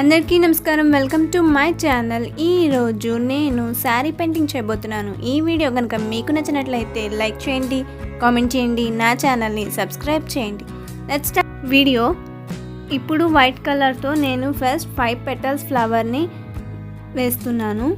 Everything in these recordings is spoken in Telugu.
అందరికీ నమస్కారం, వెల్కమ్ టు మై ఛానల్. ఈరోజు నేను శారీ పెయింటింగ్ చేయబోతున్నాను. ఈ వీడియో కనుక మీకు నచ్చినట్లయితే లైక్ చేయండి, కామెంట్ చేయండి, నా ఛానల్ని సబ్స్క్రైబ్ చేయండి. Let's start video. ఇప్పుడు వైట్ కలర్తో నేను ఫస్ట్ 5 పెటల్స్ ఫ్లవర్ని వేస్తున్నాను.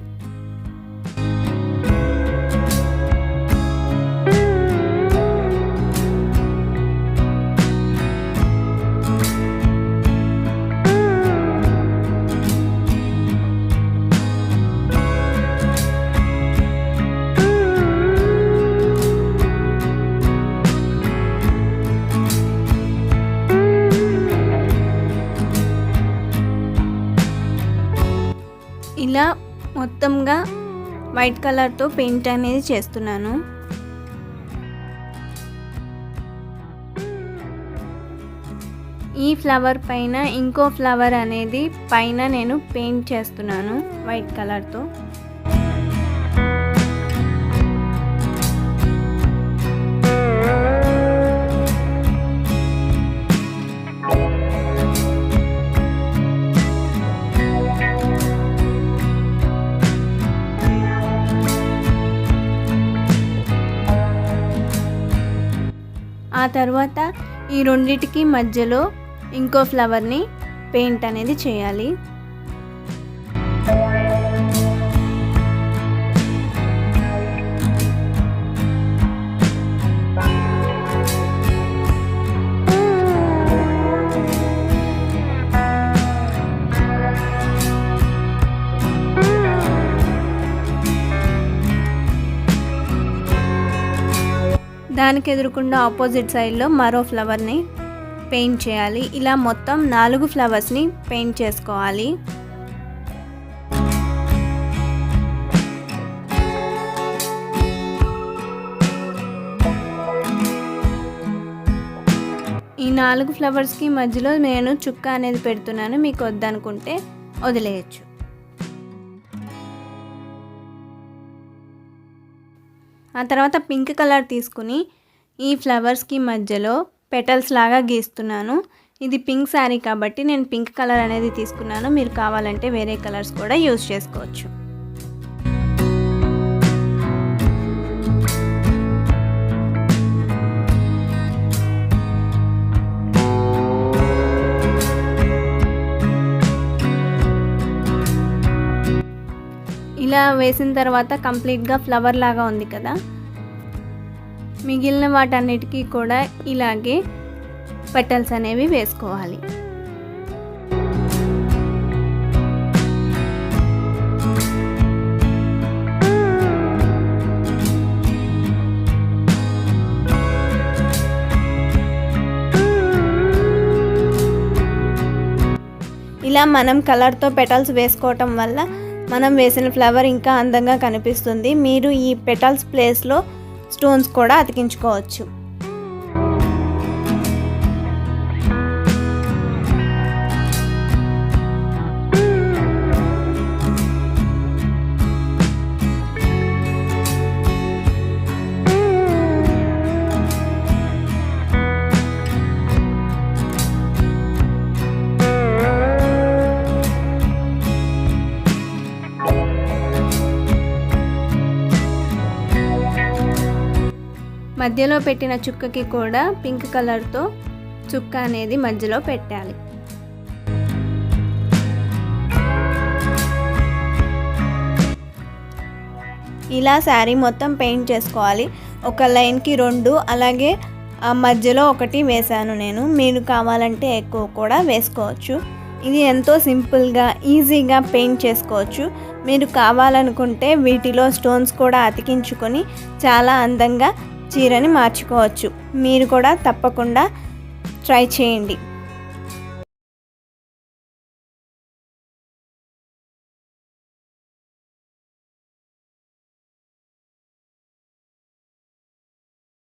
ఇలా మొత్తంగా వైట్ కలర్తో పెయింట్ అనేది చేస్తున్నాను. ఈ ఫ్లవర్ పైన ఇంకో ఫ్లవర్ అనేది పైన నేను పెయింట్ చేస్తున్నాను వైట్ కలర్తో. ఆ తర్వాత ఈ రెండిటికి మధ్యలో ఇంకో ఫ్లవర్ని పెయింట్ అనేది చేయాలి. దానికి ఎదురుకుండా ఆపోజిట్ సైడ్లో మరో ఫ్లవర్ని పెయింట్ చేయాలి. ఇలా మొత్తం 4 ఫ్లవర్స్ని పెయింట్ చేసుకోవాలి. ఈ 4 ఫ్లవర్స్కి మధ్యలో నేను చుక్క అనేది పెడుతున్నాను. మీకు వద్దనుకుంటే వదిలేయచ్చు. ఆ తర్వాత పింక్ కలర్ తీసుకుని ఈ ఫ్లవర్స్కి మధ్యలో పెటల్స్ లాగా గీస్తున్నాను. ఇది పింక్ శారీ కాబట్టి నేను పింక్ కలర్ అనేది తీసుకున్నాను. మీరు కావాలంటే వేరే కలర్స్ కూడా యూజ్ చేసుకోవచ్చు. ఇలా వేసిన తర్వాత కంప్లీట్గా ఫ్లవర్ లాగా ఉంది కదా. మిగిలిన వాటన్నిటికీ కూడా ఇలాగే పెటల్స్ అనేవి వేసుకోవాలి. ఇలా మనం కలర్తో పెటల్స్ వేసుకోవటం వల్ల మనం వేసిన ఫ్లవర్ ఇంకా అందంగా కనిపిస్తుంది. మీరు ఈ పెటల్స్ ప్లేస్లో స్టోన్స్ కూడా అతికించుకోవచ్చు. మధ్యలో పెట్టిన చుక్కకి కూడా పింక్ కలర్తో చుక్క అనేది మధ్యలో పెట్టాలి. ఇలా శారీ మొత్తం పెయింట్ చేసుకోవాలి. ఒక లైన్కి 2, అలాగే మధ్యలో 1 వేసాను నేను. మీరు కావాలంటే ఎక్కువ కూడా వేసుకోవచ్చు. ఇది ఎంతో సింపుల్గా ఈజీగా పెయింట్ చేసుకోవచ్చు. మీరు కావాలనుకుంటే వీటిలో స్టోన్స్ కూడా అతికించుకొని చాలా అందంగా చీరని మార్చుకోవచ్చు. మీరు కూడా తప్పకుండా ట్రై చేయండి.